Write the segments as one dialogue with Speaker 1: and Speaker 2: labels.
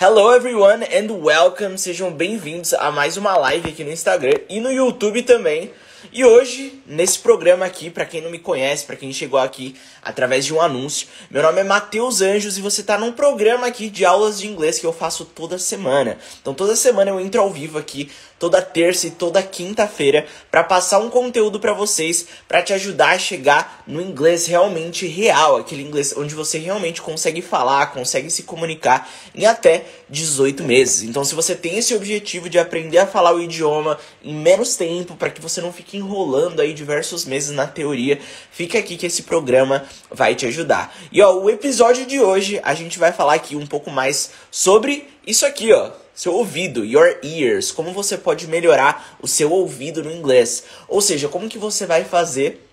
Speaker 1: Hello everyone and welcome, sejam bem-vindos a mais uma live aqui no Instagram e no YouTube também. E hoje, nesse programa aqui, pra quem não me conhece, pra quem chegou aqui através de um anúncio, meu nome é Matheus Anjos e você tá num programa aqui de aulas de inglês que eu faço toda semana. Então toda semana eu entro ao vivo aqui, toda terça e toda quinta-feira, pra passar um conteúdo pra vocês, pra te ajudar a chegar no inglês realmente real, aquele inglês onde você realmente consegue falar, consegue se comunicar em até 18 meses. Então se você tem esse objetivo de aprender a falar o idioma em menos tempo, pra que você não fique enrolando aí diversos meses na teoria, fica aqui que esse programa vai te ajudar. E ó, o episódio de hoje a gente vai falar aqui um pouco mais sobre isso aqui, ó. Seu ouvido, your ears, como você pode melhorar o seu ouvido no inglês. Ou seja, como que você vai fazer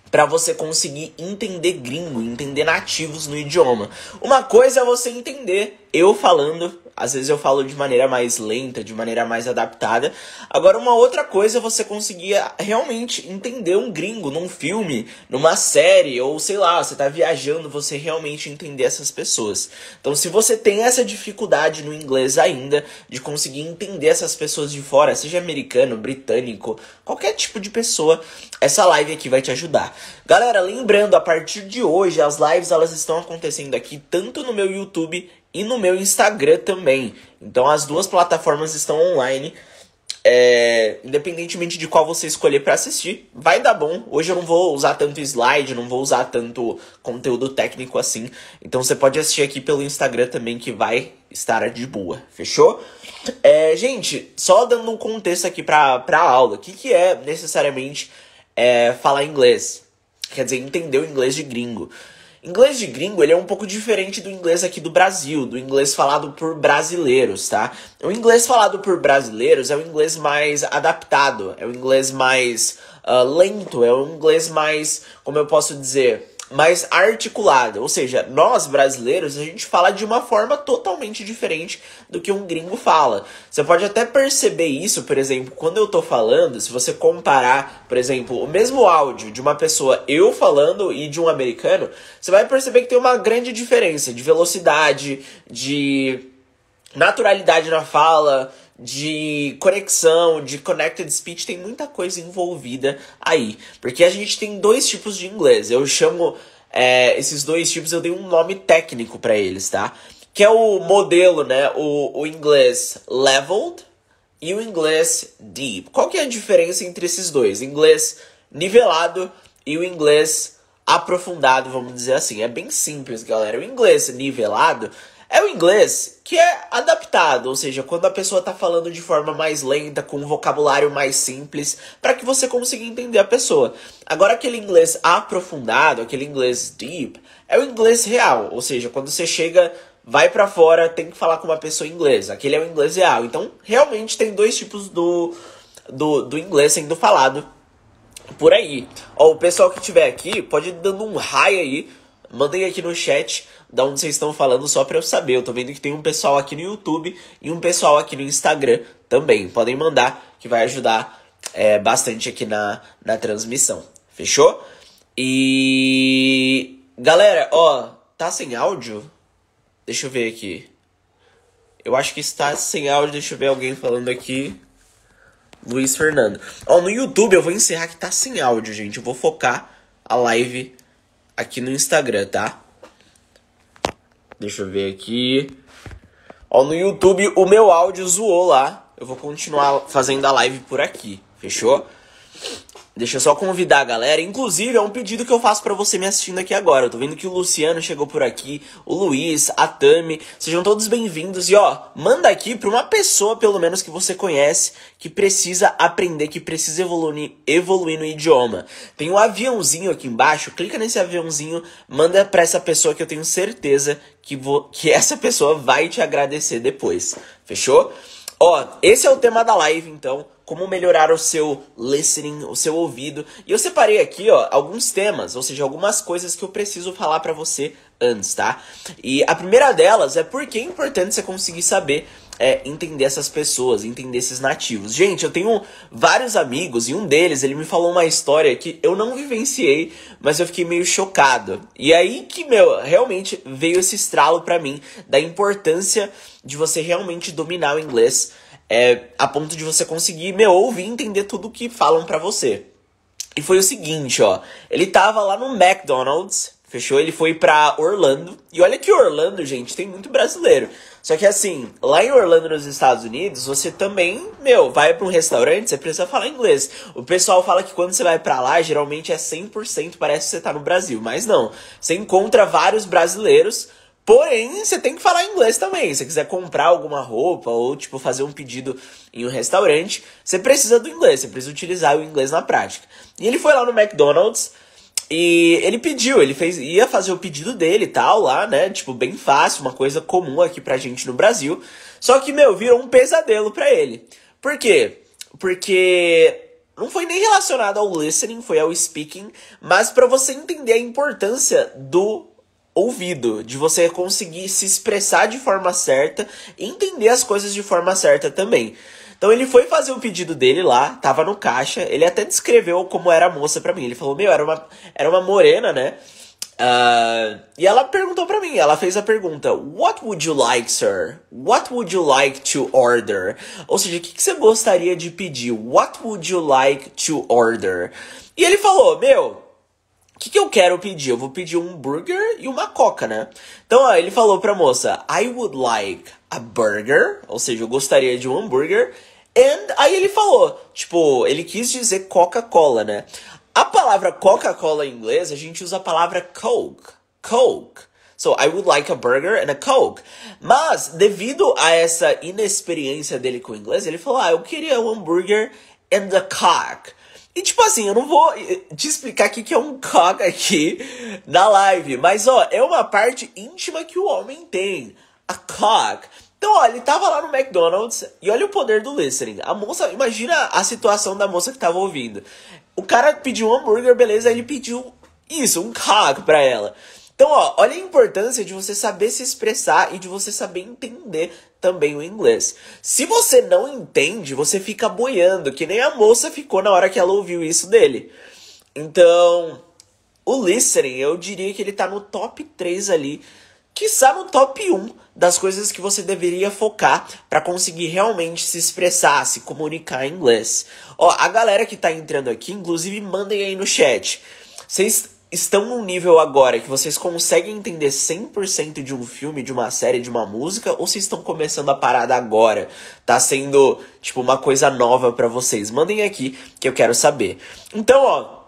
Speaker 1: para você conseguir entender gringo, entender nativos no idioma. Uma coisa é você entender eu falando, às vezes eu falo de maneira mais lenta, de maneira mais adaptada. Agora uma outra coisa é você conseguir realmente entender um gringo num filme, numa série, ou sei lá, você tá viajando, você realmente entender essas pessoas. Então se você tem essa dificuldade no inglês ainda, de conseguir entender essas pessoas de fora, seja americano, britânico, qualquer tipo de pessoa, essa live aqui vai te ajudar. Galera, lembrando, a partir de hoje, as lives elas estão acontecendo aqui tanto no meu YouTube e no meu Instagram também. Então as duas plataformas estão online. Independentemente de qual você escolher para assistir, vai dar bom. Hoje eu não vou usar tanto slide, não vou usar tanto conteúdo técnico assim. Então você pode assistir aqui pelo Instagram também, que vai estar de boa, fechou? Gente, só dando um contexto aqui pra aula. O que é necessariamente falar inglês? Quer dizer, entender o inglês de gringo. Inglês de gringo, ele é um pouco diferente do inglês aqui do Brasil, do inglês falado por brasileiros, tá? O inglês falado por brasileiros é o inglês mais adaptado, é o inglês mais lento, é o inglês mais, como eu posso dizer, mais articulado. Ou seja, nós brasileiros, a gente fala de uma forma totalmente diferente do que um gringo fala. Você pode até perceber isso, por exemplo, quando eu tô falando, se você comparar, por exemplo, o mesmo áudio de uma pessoa eu falando e de um americano, você vai perceber que tem uma grande diferença de velocidade, de naturalidade na fala, de conexão, de connected speech, tem muita coisa envolvida aí. Porque a gente tem dois tipos de inglês. Eu chamo esses dois tipos, eu dei um nome técnico pra eles, tá? Que é o modelo, né? O inglês leveled e o inglês deep. Qual que é a diferença entre esses dois? Inglês nivelado e o inglês aprofundado, vamos dizer assim. É bem simples, galera. O inglês nivelado é o inglês que é adaptado, ou seja, quando a pessoa está falando de forma mais lenta, com um vocabulário mais simples, para que você consiga entender a pessoa. Agora, aquele inglês aprofundado, aquele inglês deep, é o inglês real, ou seja, quando você chega, vai para fora, tem que falar com uma pessoa em inglês. Aquele é o inglês real. Então, realmente tem dois tipos do inglês sendo falado por aí. Ó, o pessoal que estiver aqui, pode ir dando um hi aí, mandem aqui no chat da onde vocês estão falando, só pra eu saber. Eu tô vendo que tem um pessoal aqui no YouTube e um pessoal aqui no Instagram também. Podem mandar, que vai ajudar bastante aqui na transmissão. Fechou? E... galera, ó, tá sem áudio? Deixa eu ver aqui. Eu acho que está sem áudio. Deixa eu ver alguém falando aqui. Luiz Fernando. Ó, no YouTube eu vou encerrar que tá sem áudio, gente. Eu vou focar a live aqui no Instagram, tá? Deixa eu ver aqui. Ó, no YouTube o meu áudio zoou lá. Eu vou continuar fazendo a live por aqui. Fechou? Deixa eu só convidar a galera. Inclusive, é um pedido que eu faço pra você me assistindo aqui agora. Eu tô vendo que o Luciano chegou por aqui, o Luiz, a Tami. Sejam todos bem-vindos. E ó, manda aqui pra uma pessoa, pelo menos, que você conhece, que precisa aprender, que precisa evoluir no idioma. Tem um aviãozinho aqui embaixo. Clica nesse aviãozinho, manda pra essa pessoa que eu tenho certeza que essa pessoa vai te agradecer depois. Fechou? Ó, esse é o tema da live, então. Como melhorar o seu listening, o seu ouvido. E eu separei aqui, ó, alguns temas, ou seja, algumas coisas que eu preciso falar pra você antes, tá? E a primeira delas é por que é importante você conseguir saber entender essas pessoas, entender esses nativos. Gente, eu tenho vários amigos e um deles, ele me falou uma história que eu não vivenciei, mas eu fiquei meio chocado. E aí que, realmente veio esse estralo pra mim da importância de você realmente dominar o inglês, a ponto de você conseguir, ouvir e entender tudo que falam pra você. E foi o seguinte, ó, ele tava lá no McDonald's, fechou? Ele foi pra Orlando. E olha que Orlando, gente, tem muito brasileiro. Só que assim, lá em Orlando, nos Estados Unidos, você também, vai pra um restaurante, você precisa falar inglês. O pessoal fala que quando você vai pra lá, geralmente é 100%, parece que você tá no Brasil. Mas não, você encontra vários brasileiros, porém, você tem que falar inglês também. Se você quiser comprar alguma roupa ou, fazer um pedido em um restaurante, você precisa do inglês, você precisa utilizar o inglês na prática. E ele foi lá no McDonald's e ele pediu, ia fazer o pedido dele e tal lá, né? Bem fácil, uma coisa comum aqui pra gente no Brasil. Só que, virou um pesadelo pra ele. Por quê? Porque não foi nem relacionado ao listening, foi ao speaking, mas pra você entender a importância do ouvido, de você conseguir se expressar de forma certa e entender as coisas de forma certa também. Então ele foi fazer o pedido dele lá, tava no caixa, ele até descreveu como era a moça pra mim. Ele falou, era uma morena, né? E ela perguntou pra mim, ela fez a pergunta, What would you like, sir? What would you like to order? Ou seja, o que você gostaria de pedir? What would you like to order? E ele falou, o que eu quero pedir? Eu vou pedir um burger e uma coca, né? Então, ele falou pra moça, I would like a burger, ou seja, eu gostaria de um hambúrguer. And aí ele falou, ele quis dizer Coca-Cola, né? A palavra Coca-Cola em inglês, a gente usa a palavra Coke. Coke. So, I would like a burger and a Coke. Mas, devido a essa inexperiência dele com o inglês, ele falou, eu queria um hambúrguer and a Coke. E assim, eu não vou te explicar o que é um cock aqui na live. Mas, é uma parte íntima que o homem tem. A cock. Então, ele tava lá no McDonald's e olha o poder do listening. A moça, imagina a situação da moça que tava ouvindo. O cara pediu um hambúrguer, beleza, aí ele pediu isso, um cock pra ela. Então, olha a importância de você saber se expressar e de você saber entender também o inglês. Se você não entende, você fica boiando, que nem a moça ficou na hora que ela ouviu isso dele. Então, o listening, eu diria que ele tá no top 3 ali, quiçá no top 1 das coisas que você deveria focar para conseguir realmente se expressar, se comunicar em inglês. A galera que tá entrando aqui, inclusive, mandem aí no chat. Vocês estão num nível agora que vocês conseguem entender 100% de um filme, de uma série, de uma música, ou vocês estão começando a parada agora? Tá sendo, uma coisa nova pra vocês? Mandem aqui que eu quero saber. Então,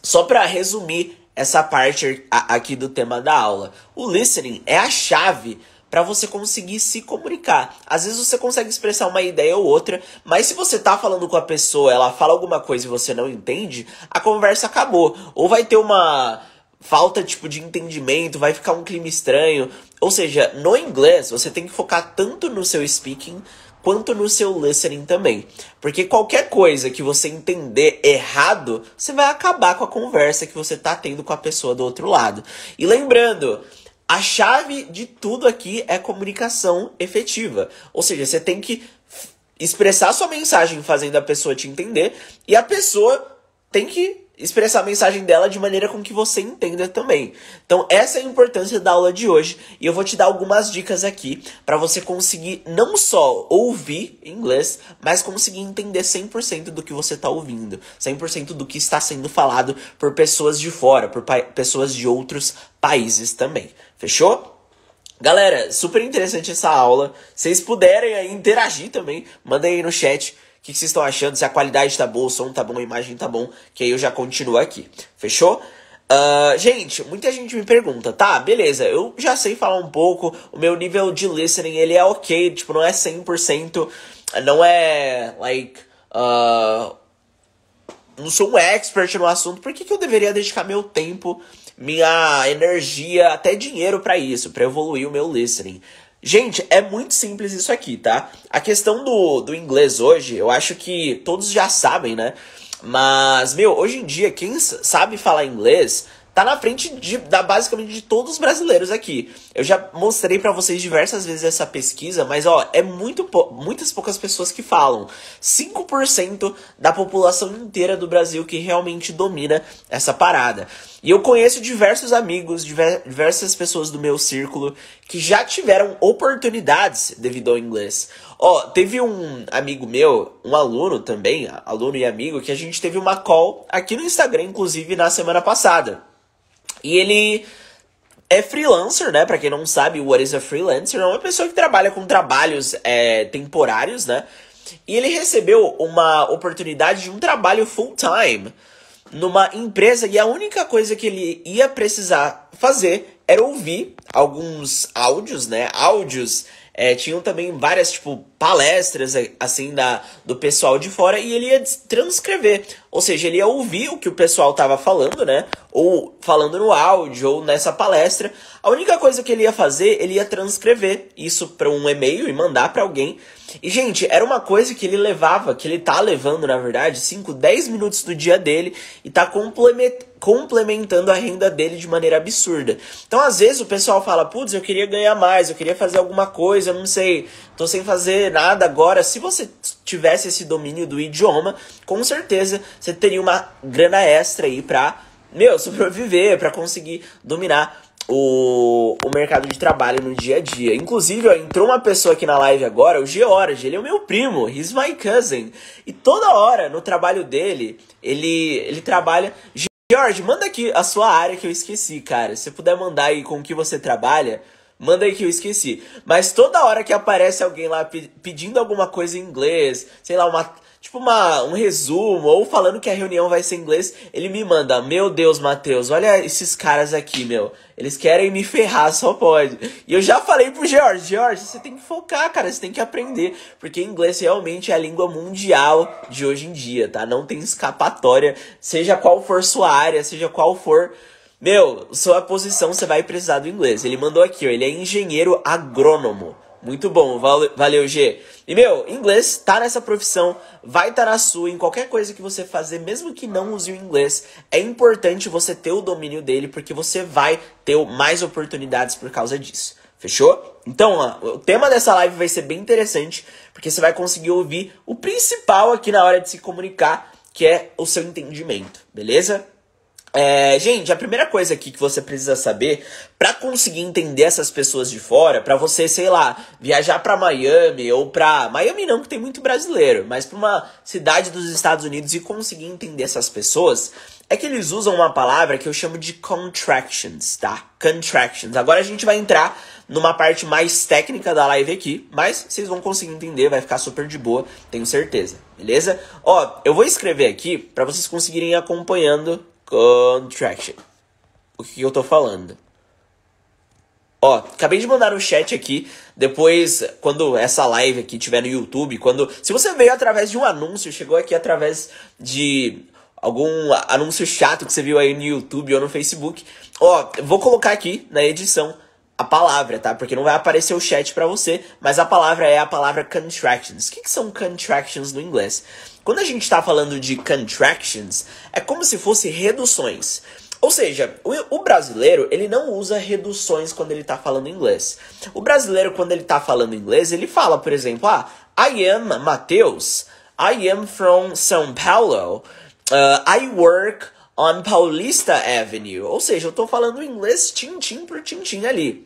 Speaker 1: só pra resumir essa parte aqui do tema da aula. O listening é a chave para você conseguir se comunicar. Às vezes você consegue expressar uma ideia ou outra, mas se você tá falando com a pessoa, ela fala alguma coisa e você não entende, a conversa acabou. Ou vai ter uma falta de entendimento, vai ficar um clima estranho. Ou seja, no inglês você tem que focar tanto no seu speaking quanto no seu listening também. Porque qualquer coisa que você entender errado, você vai acabar com a conversa que você tá tendo com a pessoa do outro lado. E lembrando, a chave de tudo aqui é comunicação efetiva. Ou seja, você tem que expressar sua mensagem fazendo a pessoa te entender, e a pessoa tem que expressar a mensagem dela de maneira com que você entenda também. Então essa é a importância da aula de hoje, e eu vou te dar algumas dicas aqui para você conseguir não só ouvir inglês, mas conseguir entender 100% do que você está ouvindo, 100% do que está sendo falado por pessoas de fora, por pessoas de outros países também. Fechou? Galera, super interessante essa aula. Se vocês puderem aí interagir também, mandem aí no chat o que vocês estão achando, se a qualidade tá boa, o som tá bom, a imagem tá bom, que aí eu já continuo aqui. Fechou? Gente, muita gente me pergunta, tá, beleza, eu já sei falar um pouco, o meu nível de listening, ele é ok, não é 100%, não é, não sou um expert no assunto, por que eu deveria dedicar meu tempo, minha energia, até dinheiro pra isso, pra evoluir o meu listening? Gente, é muito simples isso aqui, tá? A questão do inglês hoje, eu acho que todos já sabem, né? Mas, hoje em dia, quem sabe falar inglês tá na frente basicamente de todos os brasileiros aqui. Eu já mostrei pra vocês diversas vezes essa pesquisa, mas ó, é muitas poucas pessoas que falam. 5% da população inteira do Brasil que realmente domina essa parada. E eu conheço diversos amigos, diversas pessoas do meu círculo que já tiveram oportunidades devido ao inglês. Ó, teve um amigo meu, um aluno também, aluno e amigo, que a gente teve uma call aqui no Instagram, inclusive, na semana passada. E ele é freelancer, né? Pra quem não sabe, what is a freelancer? É uma pessoa que trabalha com trabalhos temporários, né? E ele recebeu uma oportunidade de um trabalho full-time numa empresa e a única coisa que ele ia precisar fazer era ouvir alguns áudios, né? Tinham também várias, tipo, palestras, assim, do pessoal de fora, e ele ia transcrever. Ou seja, ele ia ouvir o que o pessoal tava falando, né? Ou falando no áudio, ou nessa palestra. A única coisa que ele ia fazer, ele ia transcrever isso para um e-mail e mandar para alguém. E, gente, era uma coisa que ele levava, que ele tá levando, na verdade, 5, 10 minutos do dia dele e tá complementando a renda dele de maneira absurda. Então, às vezes, o pessoal fala, putz, eu queria ganhar mais, eu queria fazer alguma coisa, eu não sei, tô sem fazer nada agora. Se você tivesse esse domínio do idioma, com certeza você teria uma grana extra aí pra, sobreviver, pra conseguir dominar o mercado de trabalho no dia a dia. Inclusive, ó, entrou uma pessoa aqui na live agora, o George, ele é o meu primo, he's my cousin. E toda hora, no trabalho dele, ele trabalha... George, manda aqui a sua área que eu esqueci, cara. Se você puder mandar aí com o que você trabalha, manda aí que eu esqueci. Mas toda hora que aparece alguém lá pedindo alguma coisa em inglês, sei lá, um resumo, ou falando que a reunião vai ser em inglês, ele me manda, meu Deus, Matheus, olha esses caras aqui, meu. Eles querem me ferrar, só pode. E eu já falei pro George, você tem que focar, cara, você tem que aprender. Porque inglês realmente é a língua mundial de hoje em dia, tá? Não tem escapatória, seja qual for sua área, seja qual for... sua posição, você vai precisar do inglês. Ele mandou aqui, ó, ele é engenheiro agrônomo. Muito bom, valeu, G. E, inglês tá nessa profissão, vai estar na sua, em qualquer coisa que você fazer, mesmo que não use o inglês, é importante você ter o domínio dele, porque você vai ter mais oportunidades por causa disso. Fechou? Então, ó, o tema dessa live vai ser bem interessante, porque você vai conseguir ouvir o principal aqui na hora de se comunicar, que é o seu entendimento, beleza? Gente, a primeira coisa aqui que você precisa saber pra conseguir entender essas pessoas de fora, pra você, sei lá, viajar pra Miami ou pra... Miami não, que tem muito brasileiro, mas pra uma cidade dos Estados Unidos e conseguir entender essas pessoas, é que eles usam uma palavra que eu chamo de contractions, tá? Contractions. Agora a gente vai entrar numa parte mais técnica da live aqui, mas vocês vão conseguir entender, vai ficar super de boa, tenho certeza, beleza? Ó, eu vou escrever aqui pra vocês conseguirem ir acompanhando... Contraction. O que eu tô falando? Ó, acabei de mandar no chat aqui. Depois, quando essa live aqui tiver no YouTube, se você veio através de um anúncio, chegou aqui através de algum anúncio chato que você viu aí no YouTube ou no Facebook, ó, eu vou colocar aqui na edição a palavra, tá? Porque não vai aparecer o chat pra você, mas a palavra é a palavra contractions. O que são contractions no inglês? Quando a gente tá falando de contractions, é como se fosse reduções. Ou seja, o brasileiro, ele não usa reduções quando ele tá falando inglês. O brasileiro, quando ele tá falando inglês, ele fala, por exemplo, I am Matheus, I am from São Paulo, I work on Paulista Avenue. Ou seja, eu tô falando inglês tintim por tintim ali.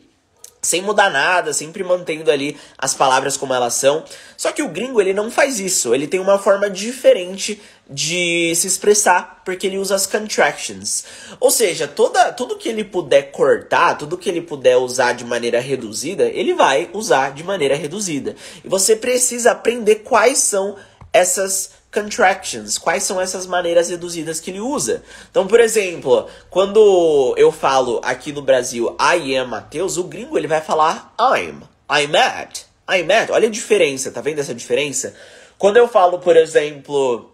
Speaker 1: Sem mudar nada, sempre mantendo ali as palavras como elas são. Só que o gringo, ele não faz isso. Ele tem uma forma diferente de se expressar, porque ele usa as contractions. Ou seja, tudo que ele puder cortar, tudo que ele puder usar de maneira reduzida, ele vai usar de maneira reduzida. E você precisa aprender quais são essas contractions, quais são essas maneiras reduzidas que ele usa. Então, por exemplo, quando eu falo aqui no Brasil I am Matheus, o gringo ele vai falar I'm at. Olha a diferença, tá vendo essa diferença? Quando eu falo, por exemplo,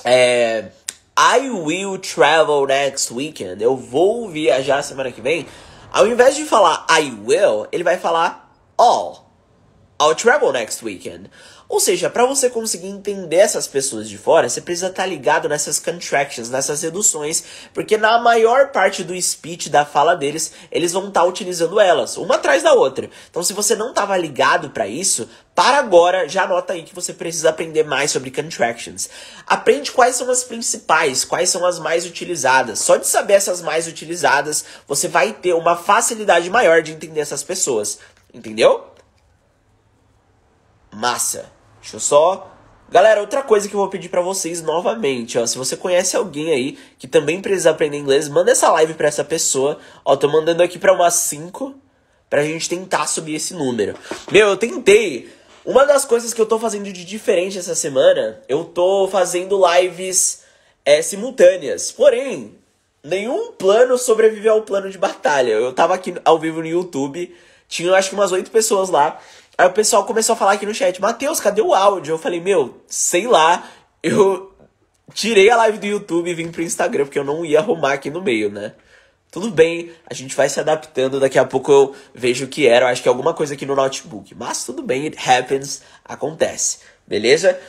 Speaker 1: I will travel next weekend, eu vou viajar semana que vem, ao invés de falar I will, ele vai falar all. I'll travel next weekend. Ou seja, para você conseguir entender essas pessoas de fora, você precisa estar ligado nessas contractions, nessas reduções, porque na maior parte do speech, da fala deles, eles vão estar utilizando elas, uma atrás da outra. Então, se você não estava ligado para isso, para agora, já anota aí que você precisa aprender mais sobre contractions. Aprende quais são as principais, quais são as mais utilizadas. Só de saber essas mais utilizadas, você vai ter uma facilidade maior de entender essas pessoas. Entendeu? Massa. Deixa eu só... Galera, outra coisa que eu vou pedir pra vocês novamente, ó. Se você conhece alguém aí que também precisa aprender inglês, manda essa live pra essa pessoa. Ó, tô mandando aqui pra umas 5 pra gente tentar subir esse número. Meu, eu tentei. Uma das coisas que eu tô fazendo de diferente essa semana, eu tô fazendo lives simultâneas. Porém, nenhum plano sobreviveu ao plano de batalha. Eu tava aqui ao vivo no YouTube, tinha acho que umas 8 pessoas lá. Aí o pessoal começou a falar aqui no chat, Matheus, cadê o áudio? Eu falei, meu, sei lá, eu tirei a live do YouTube e vim pro Instagram, porque eu não ia arrumar aqui no meio, né? Tudo bem, a gente vai se adaptando, daqui a pouco eu vejo o que era, eu acho que é alguma coisa aqui no notebook. Mas tudo bem, it happens, acontece, beleza?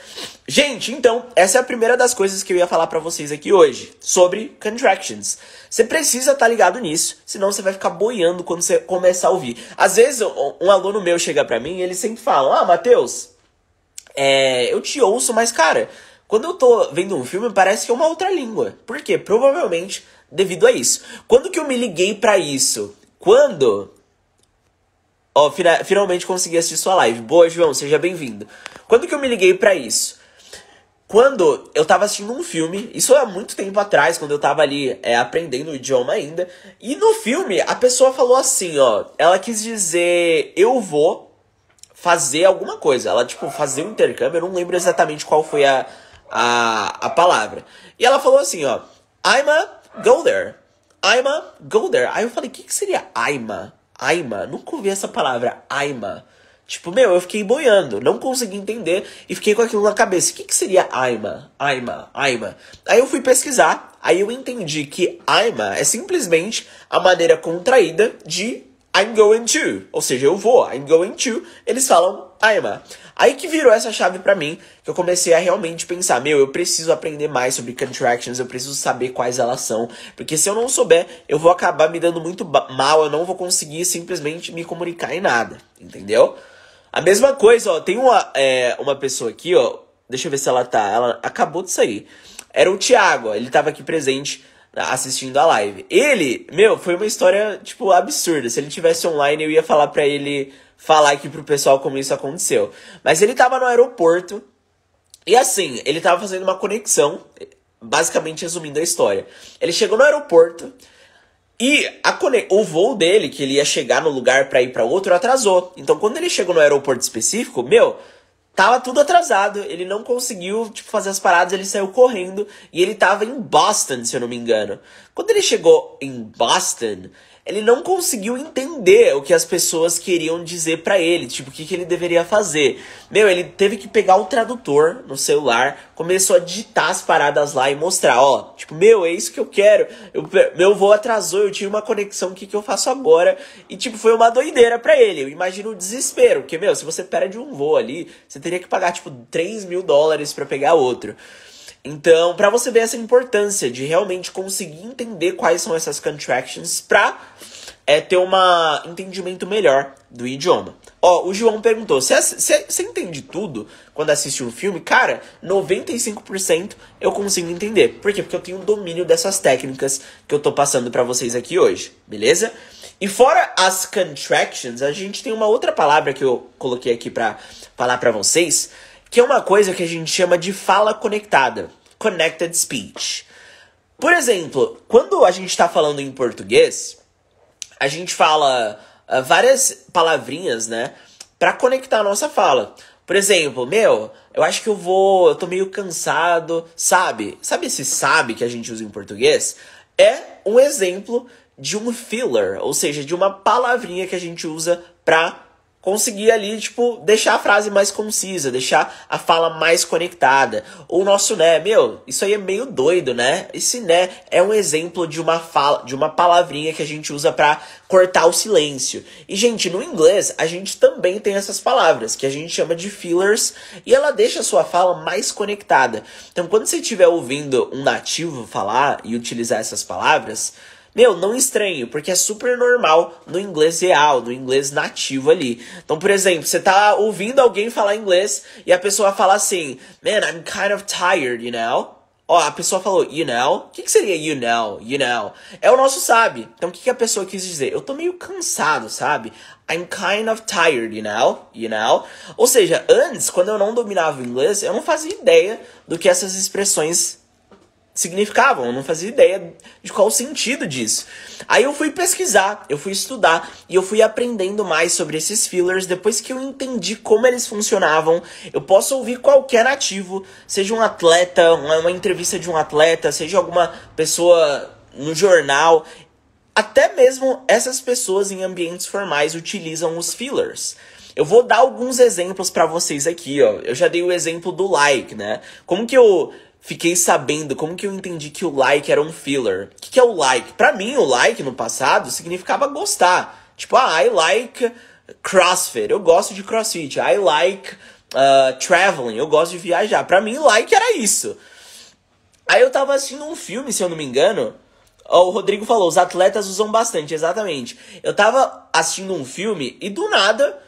Speaker 1: Gente, então, essa é a primeira das coisas que eu ia falar pra vocês aqui hoje, sobre contractions. Você precisa estar ligado nisso, senão você vai ficar boiando quando você começar a ouvir. Às vezes, um aluno meu chega pra mim e ele sempre fala, Matheus, eu te ouço, mas cara, quando eu tô vendo um filme parece que é uma outra língua. Por quê? Provavelmente devido a isso. Quando que eu me liguei pra isso? Quando... Ó, finalmente consegui assistir sua live. Boa, João, seja bem-vindo. Quando que eu me liguei pra isso? Quando eu tava assistindo um filme, isso há muito tempo atrás, quando eu tava ali aprendendo o idioma ainda, e no filme a pessoa falou assim, ó, ela quis dizer, eu vou fazer alguma coisa, ela tipo, fazer um intercâmbio, eu não lembro exatamente qual foi a palavra. E ela falou assim, ó, I'ma go there, I'ma go there. Aí eu falei, o que seria I'ma? I'ma, nunca ouvi essa palavra, I'ma. Tipo, meu, eu fiquei boiando, não consegui entender e fiquei com aquilo na cabeça. O que seria I'ma? I'ma? I'ma? Aí eu fui pesquisar, aí eu entendi que I'ma é simplesmente a maneira contraída de I'm going to. Ou seja, eu vou, I'm going to, eles falam I'ma. Aí que virou essa chave pra mim, que eu comecei a realmente pensar, meu, eu preciso aprender mais sobre contractions, eu preciso saber quais elas são, porque se eu não souber, eu vou acabar me dando muito mal, eu não vou conseguir simplesmente me comunicar em nada, entendeu? A mesma coisa, ó, tem uma pessoa aqui, ó, deixa eu ver se ela acabou de sair. Era o Thiago, ó, ele tava aqui presente assistindo a live. Ele, meu, foi uma história, tipo, absurda. Se ele tivesse online, eu ia falar pra ele falar aqui pro pessoal como isso aconteceu. Mas ele tava no aeroporto e assim, ele tava fazendo uma conexão, basicamente resumindo a história. Ele chegou no aeroporto e o voo dele, que ele ia chegar no lugar pra ir pra outro, atrasou. Então, quando ele chegou no aeroporto específico, meu, tava tudo atrasado. Ele não conseguiu, tipo, fazer as paradas, ele saiu correndo. E ele tava em Boston, se eu não me engano. Quando ele chegou em Boston, ele não conseguiu entender o que as pessoas queriam dizer pra ele, tipo, o que ele deveria fazer. Meu, ele teve que pegar o tradutor no celular, começou a digitar as paradas lá e mostrar, ó, tipo, meu, é isso que eu quero, meu voo atrasou, eu tive uma conexão, o que eu faço agora? E, tipo, foi uma doideira pra ele, eu imagino o desespero, porque, meu, se você perde um voo ali, você teria que pagar, tipo, $3.000 pra pegar outro. Então, pra você ver essa importância de realmente conseguir entender quais são essas contractions pra ter um entendimento melhor do idioma. Ó, o João perguntou, você entende tudo quando assiste um filme? Cara, 95% eu consigo entender. Por quê? Porque eu tenho domínio dessas técnicas que eu tô passando pra vocês aqui hoje, beleza? E fora as contractions, a gente tem uma outra palavra que eu coloquei aqui pra falar pra vocês, que é uma coisa que a gente chama de fala conectada, connected speech. Por exemplo, quando a gente está falando em português, a gente fala várias palavrinhas, né, para conectar a nossa fala. Por exemplo, meu, eu acho que eu tô meio cansado, sabe? Sabe esse sabe que a gente usa em português? É um exemplo de um filler, ou seja, de uma palavrinha que a gente usa para conseguir ali, tipo, deixar a frase mais concisa, deixar a fala mais conectada. O nosso né, meu, isso aí é meio doido, né? Esse né é um exemplo de uma fala, de uma palavrinha que a gente usa pra cortar o silêncio. E, gente, no inglês, a gente também tem essas palavras, que a gente chama de fillers, e ela deixa a sua fala mais conectada. Então, quando você estiver ouvindo um nativo falar e utilizar essas palavras, meu, não estranho, porque é super normal no inglês real, no inglês nativo ali. Então, por exemplo, você tá ouvindo alguém falar inglês e a pessoa fala assim, man, I'm kind of tired, you know? Ó, a pessoa falou, you know? O que seria you know? You know? É o nosso sabe. Então, o que a pessoa quis dizer? Eu tô meio cansado, sabe? I'm kind of tired, you know? You know? Ou seja, antes, quando eu não dominava o inglês, eu não fazia ideia do que essas expressões significavam, eu não fazia ideia de qual o sentido disso. Aí eu fui pesquisar, eu fui estudar e eu fui aprendendo mais sobre esses fillers. Depois que eu entendi como eles funcionavam, eu posso ouvir qualquer nativo, seja um atleta, uma entrevista de um atleta, seja alguma pessoa no jornal, até mesmo essas pessoas em ambientes formais utilizam os fillers. Eu vou dar alguns exemplos pra vocês aqui, ó. Eu já dei o exemplo do like, né? Como que eu fiquei sabendo, como que eu entendi que o like era um filler? O que é o like? Pra mim, o like no passado significava gostar. Tipo, I like CrossFit. Eu gosto de CrossFit. I like traveling. Eu gosto de viajar. Pra mim, like era isso. Aí eu tava assistindo um filme, se eu não me engano. O Rodrigo falou, os atletas usam bastante, exatamente. Eu tava assistindo um filme e do nada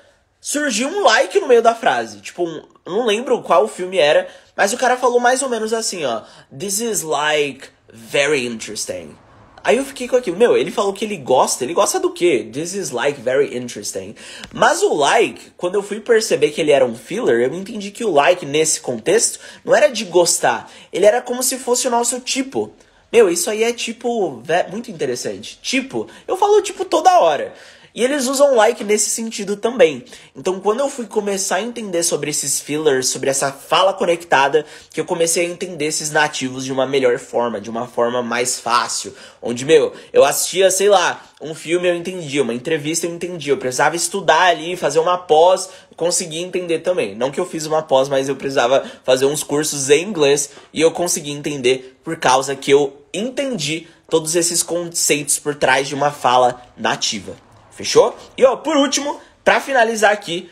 Speaker 1: surgiu um like no meio da frase. Tipo, não lembro qual filme era, mas o cara falou mais ou menos assim, ó. This is like very interesting. Aí eu fiquei com aquilo, meu, ele falou que ele gosta do quê? This is like very interesting. Mas o like, quando eu fui perceber que ele era um filler, eu entendi que o like nesse contexto não era de gostar, ele era como se fosse o nosso tipo. Meu, isso aí é tipo, muito interessante. Tipo, eu falo tipo toda hora. E eles usam like nesse sentido também. Então, quando eu fui começar a entender sobre esses fillers, sobre essa fala conectada, que eu comecei a entender esses nativos de uma melhor forma, de uma forma mais fácil. Onde, meu, eu assistia, sei lá, um filme eu entendia, uma entrevista eu entendia. Eu precisava estudar ali, fazer uma pós, conseguir entender também. Não que eu fiz uma pós, mas eu precisava fazer uns cursos em inglês e eu consegui entender por causa que eu entendi todos esses conceitos por trás de uma fala nativa. Fechou? E ó, por último, pra finalizar aqui,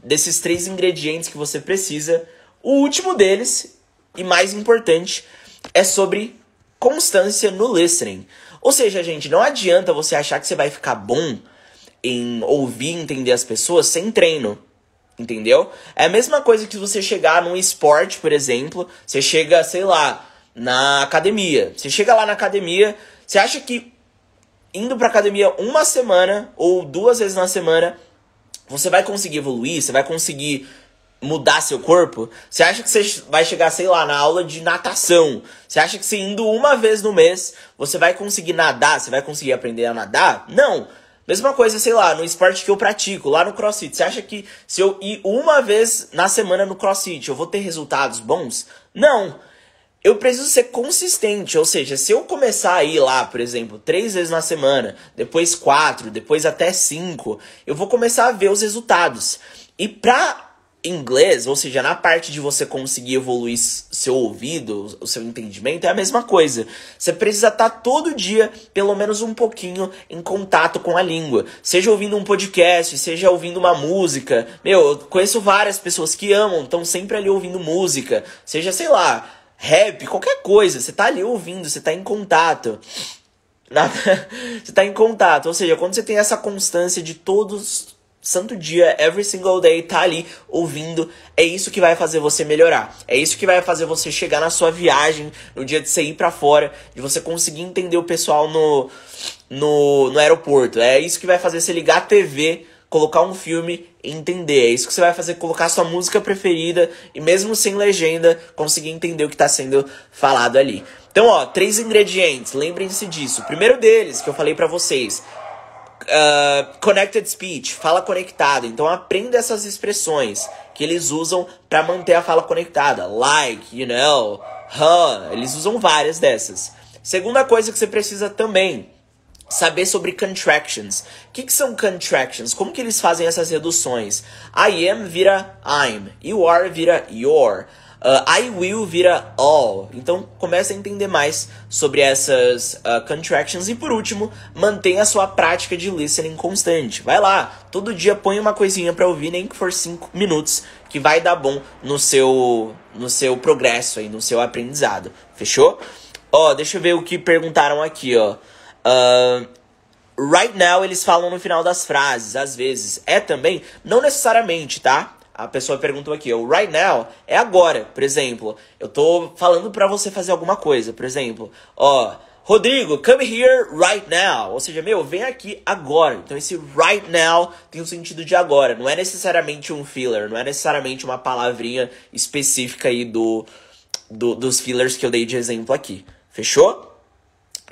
Speaker 1: desses 3 ingredientes que você precisa, o último deles, e mais importante, é sobre constância no listening. Ou seja, gente, não adianta você achar que você vai ficar bom em ouvir e entender as pessoas sem treino. Entendeu? É a mesma coisa que você chegar num esporte, por exemplo, você chega, sei lá, na academia. Você chega lá na academia, você acha que indo pra academia uma semana ou 2 vezes na semana, você vai conseguir evoluir, você vai conseguir mudar seu corpo? Você acha que você vai chegar, sei lá, na aula de natação? Você acha que você indo uma vez no mês, você vai conseguir nadar? Você vai conseguir aprender a nadar? Não! Mesma coisa, sei lá, no esporte que eu pratico, lá no CrossFit. Você acha que se eu ir uma vez na semana no CrossFit, eu vou ter resultados bons? Não! Eu preciso ser consistente, ou seja, se eu começar a ir lá, por exemplo, 3 vezes na semana, depois 4, depois até 5, eu vou começar a ver os resultados. E pra inglês, ou seja, na parte de você conseguir evoluir seu ouvido, o seu entendimento, é a mesma coisa. Você precisa estar todo dia, pelo menos um pouquinho, em contato com a língua. Seja ouvindo um podcast, seja ouvindo uma música. Meu, eu conheço várias pessoas que amam, estão sempre ali ouvindo música. Seja, sei lá, rap, qualquer coisa, você tá ali ouvindo, você tá em contato. Você tá em contato, ou seja, quando você tem essa constância de todos, santo dia, every single day, tá ali ouvindo, é isso que vai fazer você melhorar. É isso que vai fazer você chegar na sua viagem, no dia de você ir pra fora, de você conseguir entender o pessoal no aeroporto. É isso que vai fazer você ligar a TV, colocar um filme e entender. É isso que você vai fazer, colocar sua música preferida e mesmo sem legenda, conseguir entender o que está sendo falado ali. Então, ó, 3 ingredientes, lembrem-se disso. O primeiro deles, que eu falei pra vocês, connected speech, fala conectada. Então, aprenda essas expressões que eles usam para manter a fala conectada. Like, you know, eles usam várias dessas. Segunda coisa que você precisa também saber sobre contractions. O que são contractions? Como que eles fazem essas reduções? I am vira I'm. You are vira your. I will vira all. Então comece a entender mais sobre essas contractions. E por último, mantenha a sua prática de listening constante. Vai lá, todo dia põe uma coisinha pra ouvir, nem que for 5 minutos, que vai dar bom no seu progresso aí, no seu aprendizado. Fechou? Deixa eu ver o que perguntaram aqui, right now eles falam no final das frases, às vezes. É também? Não necessariamente, tá? A pessoa perguntou aqui, o right now é agora, por exemplo. Eu tô falando pra você fazer alguma coisa, por exemplo. Rodrigo, come here right now. Ou seja, vem aqui agora. Então esse right now tem o sentido de agora. Não é necessariamente um filler, não é necessariamente uma palavrinha específica aí dos fillers que eu dei de exemplo aqui. Fechou?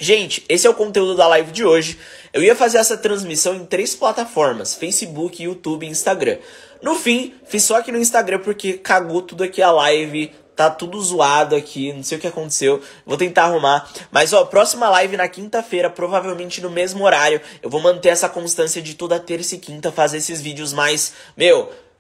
Speaker 1: Gente, esse é o conteúdo da live de hoje. Eu ia fazer essa transmissão em 3 plataformas: Facebook, YouTube e Instagram. No fim, fiz só aqui no Instagram porque cagou tudo aqui a live. Tá tudo zoado aqui, não sei o que aconteceu. Vou tentar arrumar. Mas, próxima live na quinta-feira, provavelmente no mesmo horário. Eu vou manter essa constância de toda terça e quinta, fazer esses vídeos mais,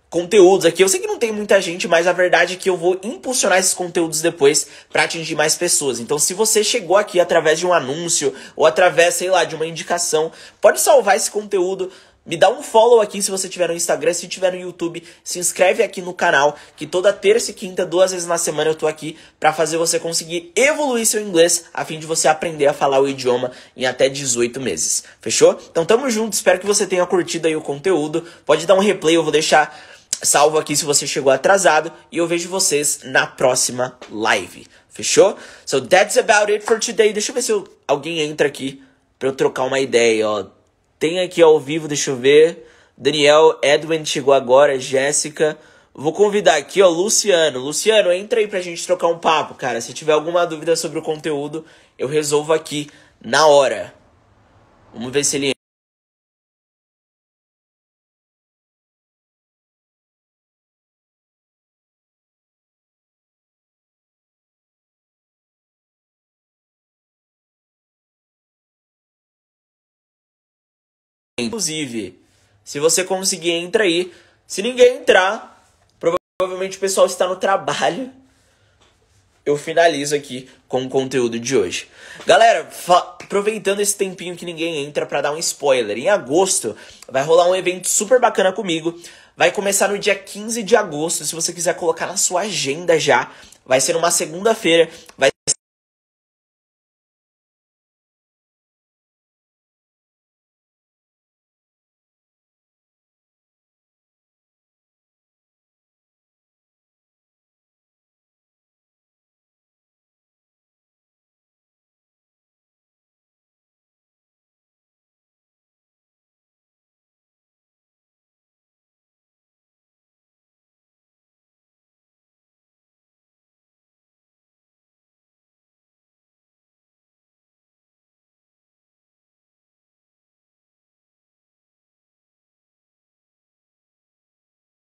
Speaker 1: conteúdos aqui. Eu sei que não tem muita gente, mas a verdade é que eu vou impulsionar esses conteúdos depois pra atingir mais pessoas. Então, se você chegou aqui através de um anúncio ou através, sei lá, de uma indicação, pode salvar esse conteúdo. Me dá um follow aqui se você tiver no Instagram, se tiver no YouTube, se inscreve aqui no canal, que toda terça e quinta, 2 vezes na semana eu tô aqui pra fazer você conseguir evoluir seu inglês, a fim de você aprender a falar o idioma em até 18 meses. Fechou? Então tamo junto, espero que você tenha curtido aí o conteúdo. Pode dar um replay, eu vou deixar salvo aqui se você chegou atrasado, e eu vejo vocês na próxima live. Fechou? So that's about it for today. Deixa eu ver se alguém entra aqui pra eu trocar uma ideia, Tem aqui ao vivo, deixa eu ver. Daniel, Edwin chegou agora, Jéssica. Vou convidar aqui, Luciano. Luciano, entra aí pra gente trocar um papo, cara. Se tiver alguma dúvida sobre o conteúdo, eu resolvo aqui na hora. Vamos ver se ele entra. Inclusive, se você conseguir, entra aí. Se ninguém entrar, provavelmente o pessoal está no trabalho. Eu finalizo aqui com o conteúdo de hoje. Galera, aproveitando esse tempinho que ninguém entra pra dar um spoiler. Em agosto vai rolar um evento super bacana comigo. Vai começar no dia 15 de agosto. Se você quiser colocar na sua agenda já. Vai ser numa segunda-feira. Vai